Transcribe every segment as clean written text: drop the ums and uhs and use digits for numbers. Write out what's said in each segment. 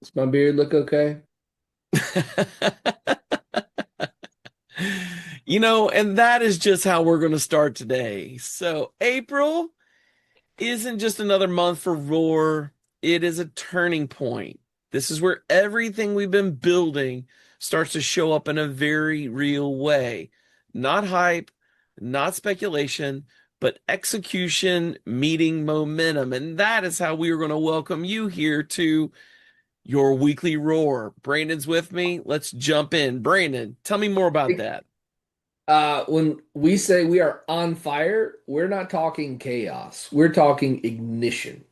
Does my beard look okay? And that is just how we're going to start today. So, April isn't just another month for Roar, it is a turning point. This is where everything we've been building starts to show up in a very real way. Not hype, not speculation, but execution meeting momentum. And that is how we are going to welcome you here to your weekly roar. Brandon's with me. Let's jump in. Brandon, tell me more about that. When we say we are on fire, we're not talking chaos. We're talking ignition.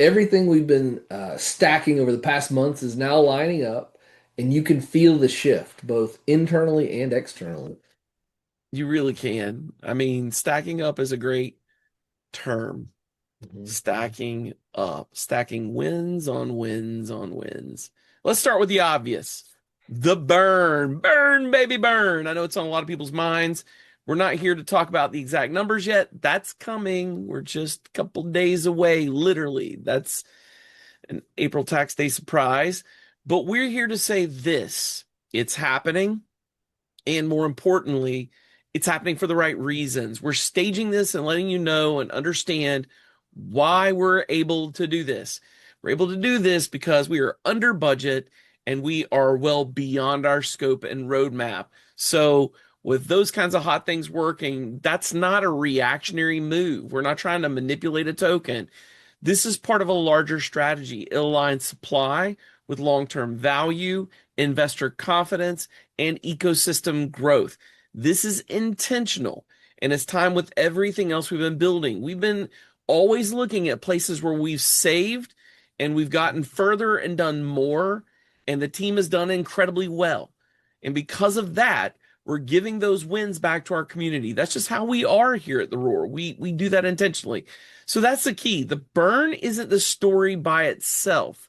Everything we've been stacking over the past months is now lining up, and you can feel the shift both internally and externally. You really can. I mean, stacking up is a great term. Mhm. Stacking up, stacking wins on wins on wins. Let's start with the obvious. The burn. Burn, baby, burn. I know it's on a lot of people's minds. We're not here to talk about the exact numbers yet. That's coming. We're just a couple days away, literally. That's an April tax day surprise. But we're here to say this: it's happening. And more importantly, it's happening for the right reasons. We're staging this and letting you know and understand why we're able to do this. We're able to do this because we are under budget and we are well beyond our scope and roadmap. So, with those kinds of hot things working, that's not a reactionary move. We're not trying to manipulate a token. This is part of a larger strategy. It aligns supply with long term value, investor confidence, and ecosystem growth. This is intentional. And it's time with everything else we've been building. We've been always looking at places where we've saved and we've gotten further and done more. And the team has done incredibly well. And because of that, we're giving those wins back to our community. That's just how we are here at the Roar. We do that intentionally. So that's the key. The burn isn't the story by itself.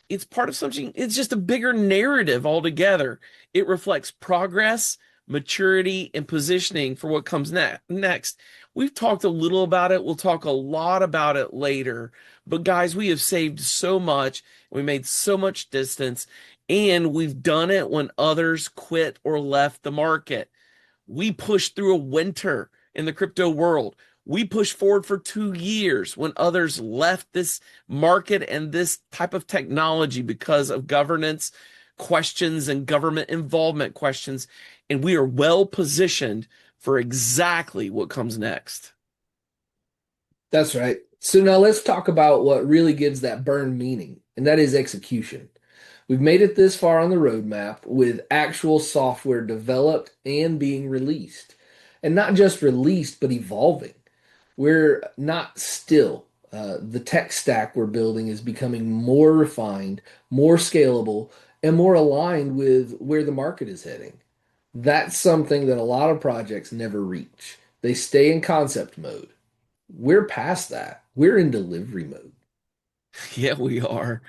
It's part of something, it's just a bigger narrative altogether. It reflects progress, maturity, and positioning for what comes next. We've talked a little about it. We'll talk a lot about it later. But guys, we have saved so much. We made so much distance, and we've done it when others quit or left the market. We pushed through a winter in the crypto world. We pushed forward for 2 years when others left this market and this type of technology because of governance questions and government involvement questions. And we are well positioned for exactly what comes next. That's right. So now let's talk about what really gives that burn meaning, and that is execution. We've made it this far on the roadmap with actual software developed and being released. And not just released, but evolving. We're not still. The tech stack we're building is becoming more refined, more scalable, and more aligned with where the market is heading. That's something that a lot of projects never reach. They stay in concept mode. We're past that. We're in delivery mode. Yeah, we are.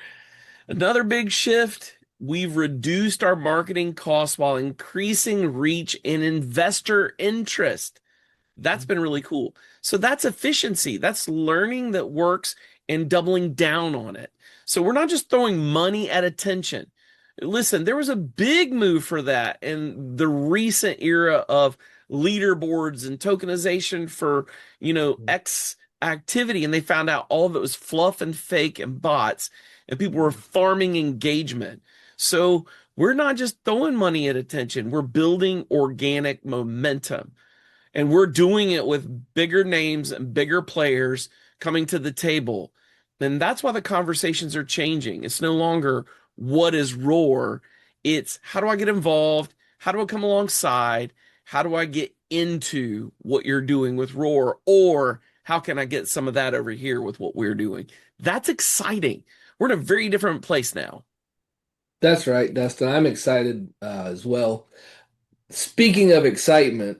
Another big shift. We've reduced our marketing costs while increasing reach and investor interest. That's been really cool. So that's efficiency. That's learning that works and doubling down on it. So we're not just throwing money at attention. Listen, there was a big move for that in the recent era of leaderboards and tokenization for, X activity. And they found out all of it was fluff and fake and bots, and people were farming engagement. So we're not just throwing money at attention, we're building organic momentum. And we're doing it with bigger names and bigger players coming to the table. And that's why the conversations are changing. It's no longer what is roar, it's how do I get involved? How do I come alongside? How do I get into what you're doing with roar? Or how can I get some of that over here with what we're doing? That's exciting. We're in a very different place now. That's right, Dustin. I'm excited as well. Speaking of excitement,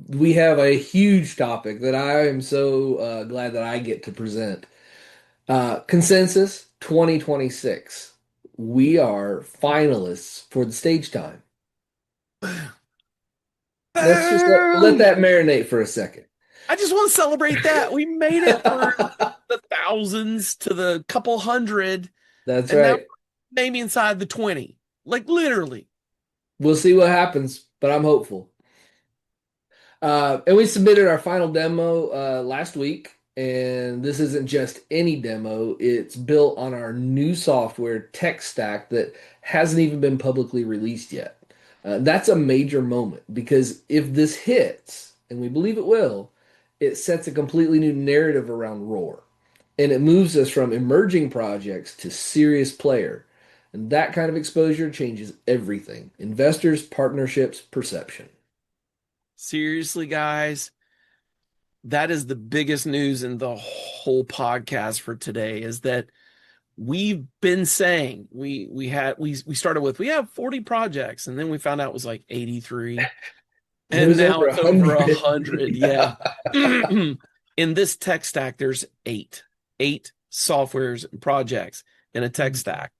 we have a huge topic that I am so glad that I get to present. Consensus 2026. We are finalists for the stage time. Let's just let Boom! that marinate for a second. I just want to celebrate that. We made it through the thousands to the couple hundred, That's and now right. maybe inside the 20, like literally. We'll see what happens, but I'm hopeful. And we submitted our final demo last week, and this isn't just any demo. It's built on our new software tech stack that hasn't even been publicly released yet. That's a major moment because if this hits, and we believe it will, it sets a completely new narrative around Roar, and it moves us from emerging projects to serious player. And that kind of exposure changes everything: investors, partnerships, perception. Seriously, guys, that is the biggest news in the whole podcast for today is that we've been saying we started with we have 40 projects and then we found out it was like 83 It and was now over it's over 100. 100. Yeah. Yeah. In this tech stack there's eight softwares and projects in a tech stack.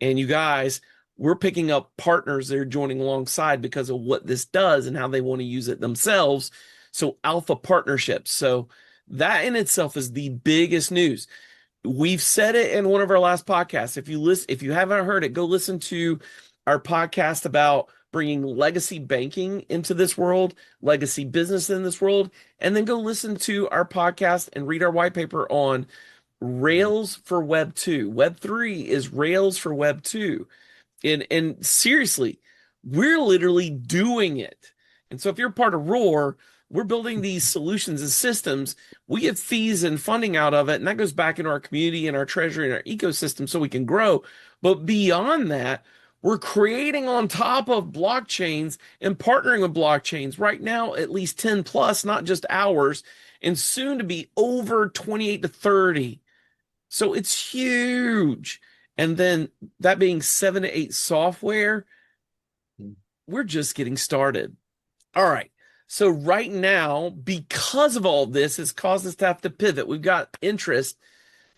And you guys, we're picking up partners that are joining alongside because of what this does and how they want to use it themselves. So alpha partnerships. So that in itself is the biggest news. We've said it in one of our last podcasts. If you haven't heard it, go listen to our podcast about bringing legacy banking into this world, legacy business in this world, and then go listen to our podcast and read our white paper on Rails for Web 2. Web 3 is Rails for Web 2. And seriously, we're literally doing it. And so if you're part of ROAR, we're building these solutions and systems. We get fees and funding out of it, and that goes back into our community and our treasury and our ecosystem so we can grow. But beyond that, we're creating on top of blockchains and partnering with blockchains right now, at least 10 plus, not just ours, and soon to be over 28 to 30. So it's huge. And then that being 7 to 8 software, we're just getting started. All right. So right now, because of all this, it's caused us to have to pivot. We've got interest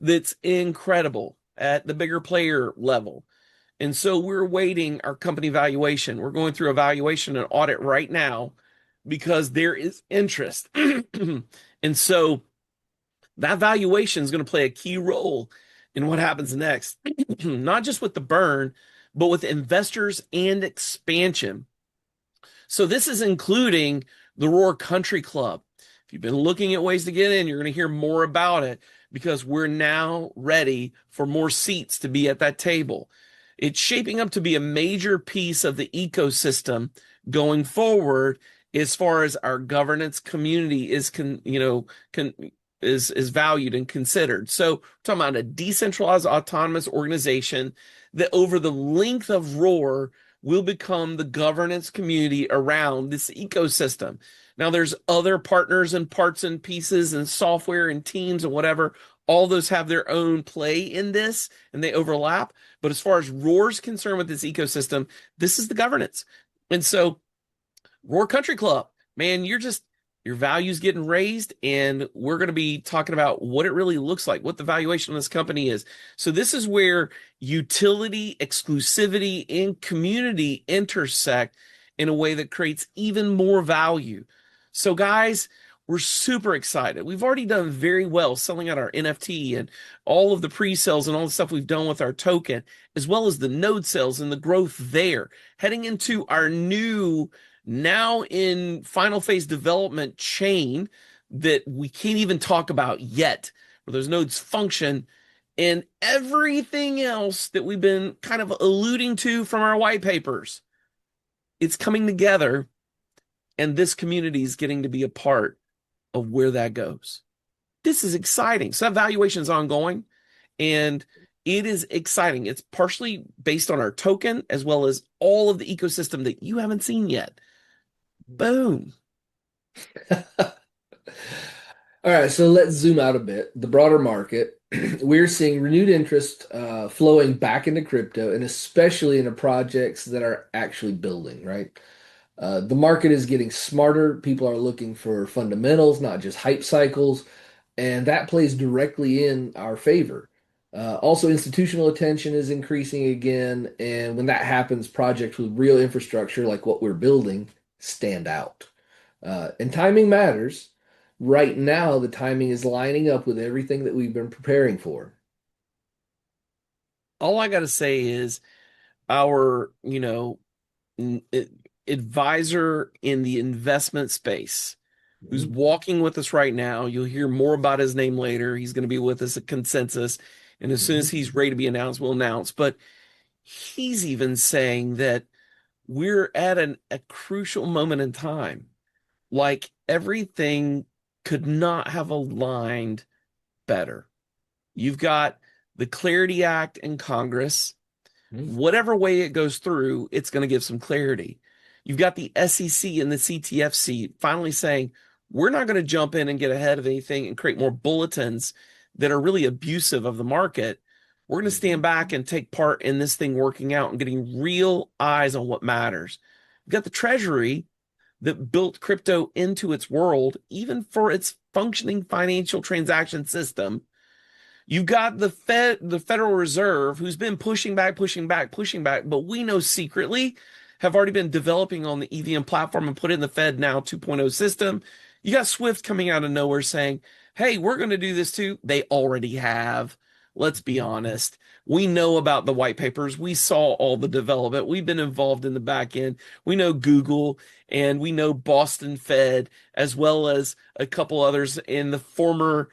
that's incredible at the bigger player level. And so we're waiting our company valuation. We're going through a valuation and audit right now because there is interest. And so that valuation is going to play a key role in what happens next, not just with the burn, but with investors and expansion. So this is including the R0AR Country Club. If you've been looking at ways to get in, you're going to hear more about it because we're now ready for more seats to be at that table. It's shaping up to be a major piece of the ecosystem going forward as far as our governance community is valued and considered. So we're talking about a decentralized autonomous organization that over the length of R0AR will become the governance community around this ecosystem. Now there's other partners and parts and pieces and software and teams and whatever. All those have their own play in this and they overlap. But as far as R0AR is concerned with this ecosystem, this is the governance. And so R0AR Country Club, man, your value's getting raised, and we're going to be talking about what it really looks like, what the valuation of this company is. So this is where utility, exclusivity, and community intersect in a way that creates even more value. So guys, we're super excited. We've already done very well selling out our NFT and all of the pre-sales and all the stuff we've done with our token, as well as the node sales and the growth there. Heading into our new now in final phase development chain that we can't even talk about yet, where those nodes function and everything else that we've been kind of alluding to from our white papers. It's coming together, and this community is getting to be a part of where that goes. This is exciting. So that valuation is ongoing, and it is exciting. It's partially based on our token as well as all of the ecosystem that you haven't seen yet. Boom. All right, so let's zoom out a bit. The broader market, we're seeing renewed interest flowing back into crypto, and especially into projects that are actually building, right? The market is getting smarter. People are looking for fundamentals, not just hype cycles, and that plays directly in our favor. Also, institutional attention is increasing again, and when that happens, projects with real infrastructure like what we're building stand out. And timing matters. Right now, the timing is lining up with everything that we've been preparing for. All I got to say is our, n- advisor in the investment space who's Mhm. walking with us right now. You'll hear more about his name later. He's going to be with us at Consensus. And as soon as Mhm. he's ready to be announced, we'll announce. But he's even saying that we're at a crucial moment in time. Like everything could not have aligned better. You've got the Clarity Act in Congress. Mhm. Whatever way it goes through, it's going to give some clarity. You've got the SEC and the CTFC finally saying, we're not going to jump in and get ahead of anything and create more bulletins that are really abusive of the market. We're going to stand Mhm. back and take part in this thing working out and getting real eyes on what matters. You've got the Treasury that built crypto into its world, even for its functioning financial transaction system. You got the Federal Reserve, who's been pushing back, pushing back, pushing back, but we know secretly have already been developing on the EVM platform and put in the Fed now 2.0 system. You got Swift coming out of nowhere saying, hey, we're going to do this too. They already have. Let's be honest. We know about the white papers. We saw all the development. We've been involved in the back end. We know Google and we know Boston Fed, as well as a couple others in the former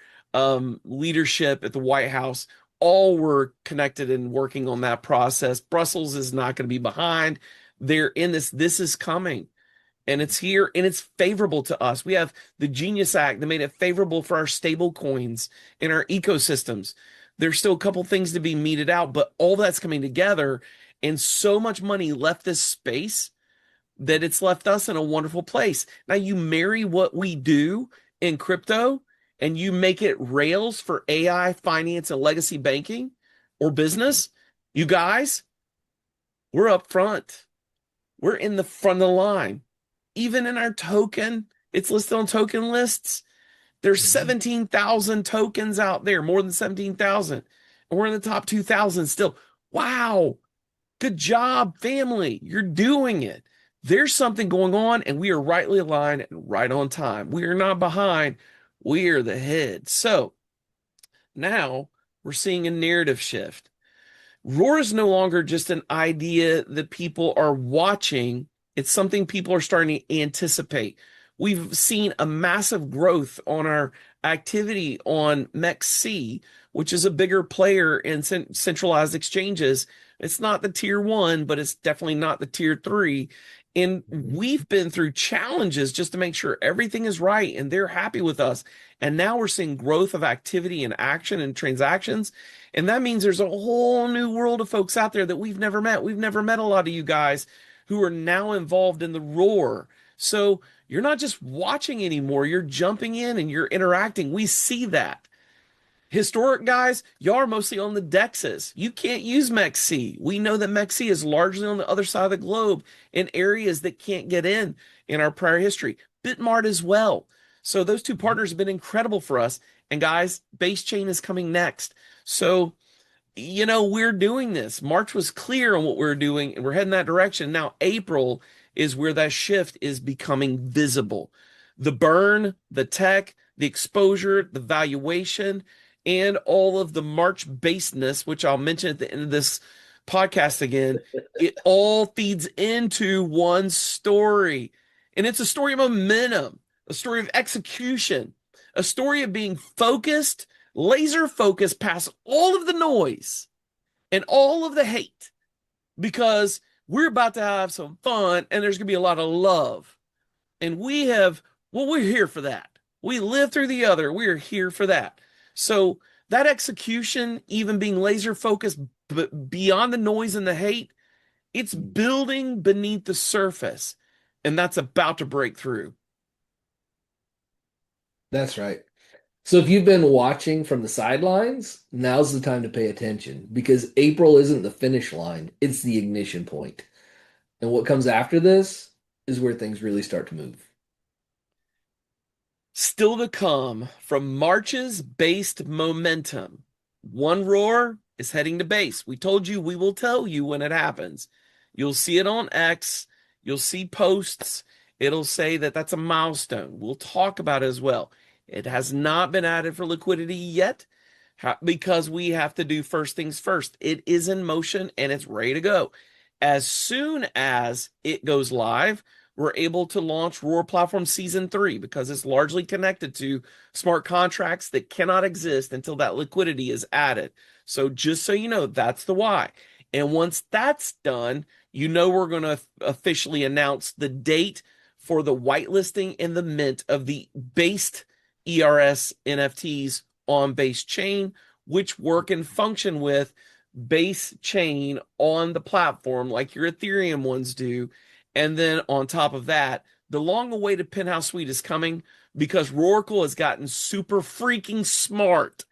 leadership at the White House. All were connected and working on that process. Brussels is not going to be behind. They're in this. This is coming and it's here and it's favorable to us. We have the Genius Act that made it favorable for our stable coins and our ecosystems. There's still a couple things to be meted out, but all that's coming together and so much money left this space that it's left us in a wonderful place. Now you marry what we do in crypto and you make it rails for AI, finance, and legacy banking or business. You guys, we're up front. We're in the front of the line. Even in our token, it's listed on token lists. There's Mhm. 17,000 tokens out there, more than 17,000. And we're in the top 2,000 still. Wow. Good job, family. You're doing it. There's something going on, and we are rightly aligned and right on time. We are not behind. We are the head. So now we're seeing a narrative shift. Roar is no longer just an idea that people are watching, it's something people are starting to anticipate. We've seen a massive growth on our activity on MEXC, which is a bigger player in centralized exchanges. It's not the tier one, but it's definitely not the tier three. And Mhm. we've been through challenges just to make sure everything is right and they're happy with us. And now we're seeing growth of activity and action and transactions. And that means there's a whole new world of folks out there that we've never met. We've never met a lot of you guys who are now involved in the roar. So you're not just watching anymore, you're jumping in and you're interacting. We see that. Historic guys, y'all are mostly on the dexes. You can't use MEXC. We know that MEXC is largely on the other side of the globe in areas that can't get in our prior history. Bitmart as well. So those two partners have been incredible for us. And guys, base chain is coming next. So we're doing this. March was clear on what we're doing, and we're heading that direction. Now, April is where that shift is becoming visible. The burn, the tech, the exposure, the valuation, and all of the March baseness, which I'll mention at the end of this podcast again, it all feeds into one story. And it's a story of momentum, a story of execution, a story of being focused, laser focused past all of the noise and all of the hate because we're about to have some fun and there's going to be a lot of love. And we're here for that. We live through the other. We're here for that. So that execution, even being laser focused beyond the noise and the hate, it's building beneath the surface. And that's about to break through. That's right. So if you've been watching from the sidelines, now's the time to pay attention because April isn't the finish line, it's the ignition point. And what comes after this is where things really start to move. Still to come from March's based momentum. One roar is heading to base. We told you we will tell you when it happens. You'll see it on X. You'll see posts. It'll say that that's a milestone. We'll talk about it as well. It has not been added for liquidity yet Because we have to do first things first. It is in motion and it's ready to go. As soon as it goes live, we're able to launch ROAR Platform Season 3 because it's largely connected to smart contracts that cannot exist until that liquidity is added. So just so you know, that's the why. And once that's done, we're going to officially announce the date for the whitelisting and the mint of the based ERS NFTs on base chain, which work and function with base chain on the platform like your Ethereum ones do. And then on top of that, the long awaited Penthouse Suite is coming because Roracle has gotten super freaking smart.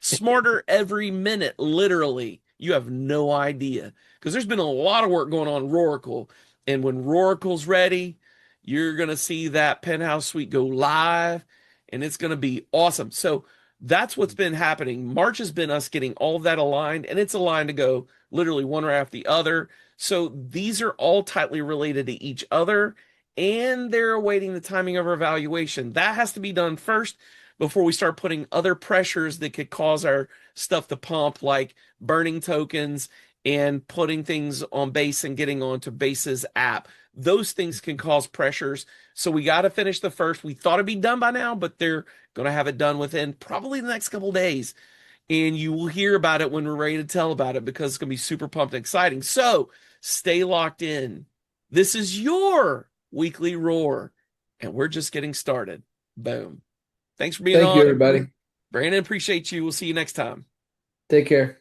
Smarter every minute, literally. You have no idea. Because there's been a lot of work going on Roracle. And when Roracle's ready, you're going to see that Penthouse Suite go live and it's going to be awesome. So that's what's been happening. March has been us getting all of that aligned, and it's aligned to go literally one right after the other. So these are all tightly related to each other, and they're awaiting the timing of our valuation. That has to be done first before we start putting other pressures that could cause our stuff to pump, like burning tokens and putting things on base and getting onto base's app. Those things can cause pressures. So we got to finish the first. We thought it'd be done by now, but they're going to have it done within probably the next couple of days. And you will hear about it when we're ready to tell about it because it's going to be super pumped and exciting. So stay locked in. This is your weekly roar, and we're just getting started. Boom. Thanks for being Thank you, on. everybody. Brandon, appreciate you. We'll see you next time. Take care.